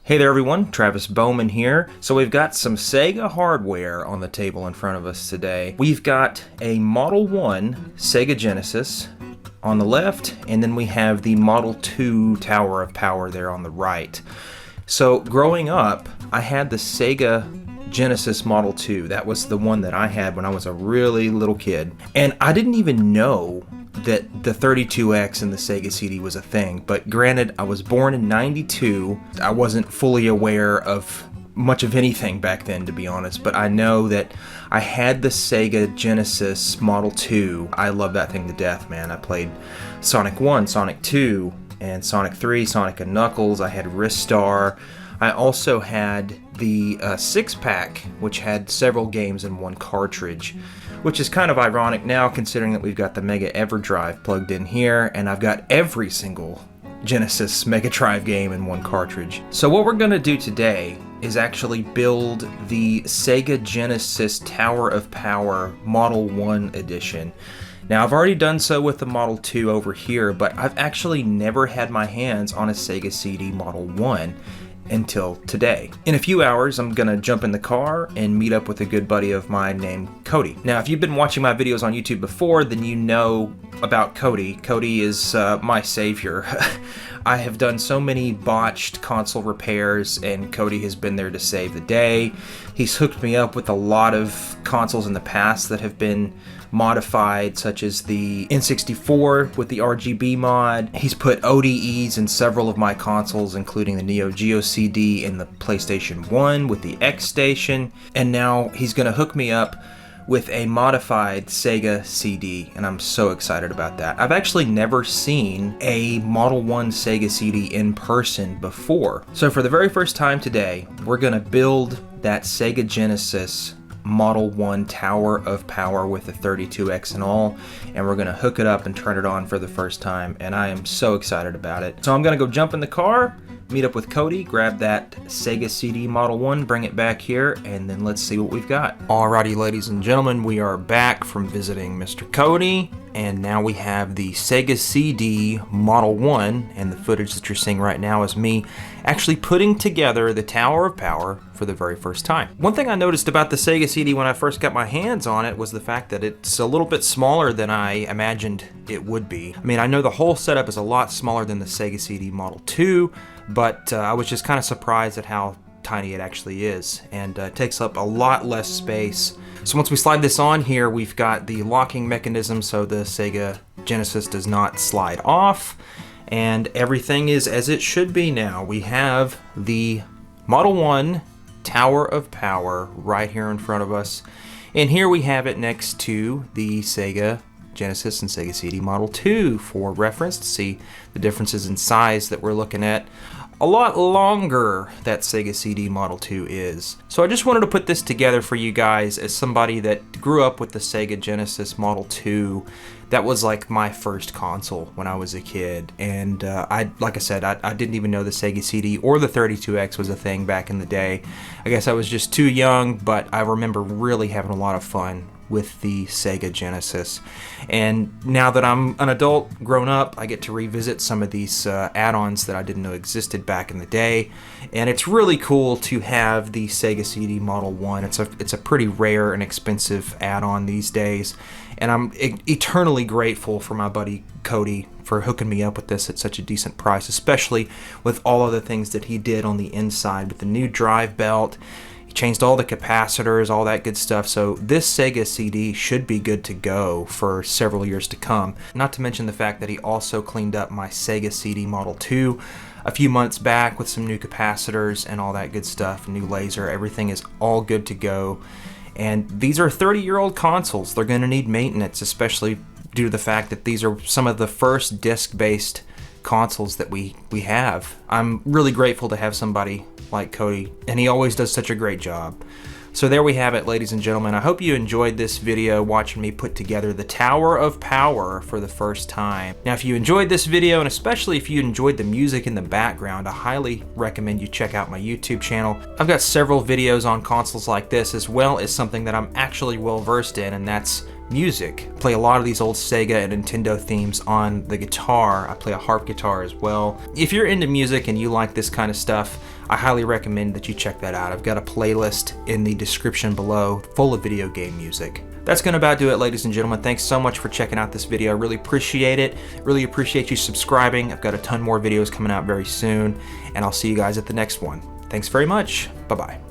Hey there everyone, Travis Bowman here. So we've got some Sega hardware on the table in front of us today. We've got a Model 1 Sega Genesis on the left, and then we have the Model 2 Tower of Power there on the right. So growing up, I had the Sega Genesis Model 2. That was the one that I had when I was a really little kid. And I didn't even know that the 32X and the Sega CD was a thing, but granted, I was born in '92. I wasn't fully aware of much of anything back then, to be honest, but I know that I had the Sega Genesis Model 2. I love that thing to death, man. I played Sonic 1, Sonic 2, and Sonic 3, Sonic and Knuckles. I had Ristar. I also had the 6-pack, which had several games in one cartridge, which is kind of ironic now considering that we've got the Mega EverDrive plugged in here, and I've got every single Genesis Mega Drive game in one cartridge. So what we're going to do today is actually build the Sega Genesis Tower of Power Model 1 edition. Now, I've already done so with the Model 2 over here, but I've actually never had my hands on a Sega CD Model 1 until today. In a few hours, I'm gonna jump in the car and meet up with a good buddy of mine named Cody. Now, if you've been watching my videos on YouTube before, then you know about Cody. Cody is my savior. I have done so many botched console repairs, and Cody has been there to save the day. He's hooked me up with a lot of consoles in the past that have been modified, such as the N64 with the RGB mod. He's put ODEs in several of my consoles, including the Neo Geo CD and the PlayStation 1 with the X Station, and now he's going to hook me up with a modified Sega CD, and I'm so excited about that. I've actually never seen a Model 1 Sega CD in person before. So for the very first time today, we're going to build that Sega Genesis Model 1 Tower of Power with the 32X and all, and we're going to hook it up and turn it on for the first time, and I am so excited about it. So I'm going to go jump in the car, meet up with Cody, grab that Sega CD Model 1, bring it back here, and then let's see what we've got. Alrighty, ladies and gentlemen, we are back from visiting Mr. Cody, and now we have the Sega CD Model 1, and the footage that you're seeing right now is me actually putting together the Tower of Power for the very first time. One thing I noticed about the Sega CD when I first got my hands on it was the fact that it's a little bit smaller than I imagined it would be. I mean, I know the whole setup is a lot smaller than the Sega CD Model 2, but I was just kind of surprised at how tiny it actually is, and it takes up a lot less space. So once we slide this on here, we've got the locking mechanism so the Sega Genesis does not slide off, and everything is as it should be now. We have the Model 1 Tower of Power right here in front of us, and here we have it next to the Sega Genesis and Sega CD Model 2 for reference to see the differences in size that we're looking at. A lot longer that Sega CD Model 2 is. So I just wanted to put this together for you guys as somebody that grew up with the Sega Genesis Model 2. That was like my first console when I was a kid, and like I said, I didn't even know the Sega CD or the 32X was a thing back in the day. I guess I was just too young, but I remember really having a lot of fun with the Sega Genesis. And now that I'm an adult, grown up, I get to revisit some of these add-ons that I didn't know existed back in the day, and it's really cool to have the Sega CD Model 1. It's a pretty rare and expensive add-on these days, and I'm eternally grateful for my buddy Cody for hooking me up with this at such a decent price, especially with all of the things that he did on the inside with the new drive belt. Changed all the capacitors, all that good stuff, so this Sega CD should be good to go for several years to come. Not to mention the fact that he also cleaned up my Sega CD Model 2 a few months back with some new capacitors and all that good stuff, new laser. Everything is all good to go, and these are 30-year-old consoles. They're going to need maintenance, especially due to the fact that these are some of the first disc-based consoles that we have. I'm really grateful to have somebody like Cody, and he always does such a great job. So there we have it, ladies and gentlemen. I hope you enjoyed this video watching me put together the Tower of Power for the first time. Now, if you enjoyed this video, and especially if you enjoyed the music in the background, I highly recommend you check out my YouTube channel. I've got several videos on consoles like this, as well as something that I'm actually well versed in, and that's music. I play a lot of these old Sega and Nintendo themes on the guitar. I play a harp guitar as well. If you're into music and you like this kind of stuff, I highly recommend that you check that out. I've got a playlist in the description below full of video game music. That's gonna about do it, ladies and gentlemen. Thanks so much for checking out this video. I really appreciate it. Really appreciate you subscribing. I've got a ton more videos coming out very soon, and I'll see you guys at the next one. Thanks very much. Bye-bye.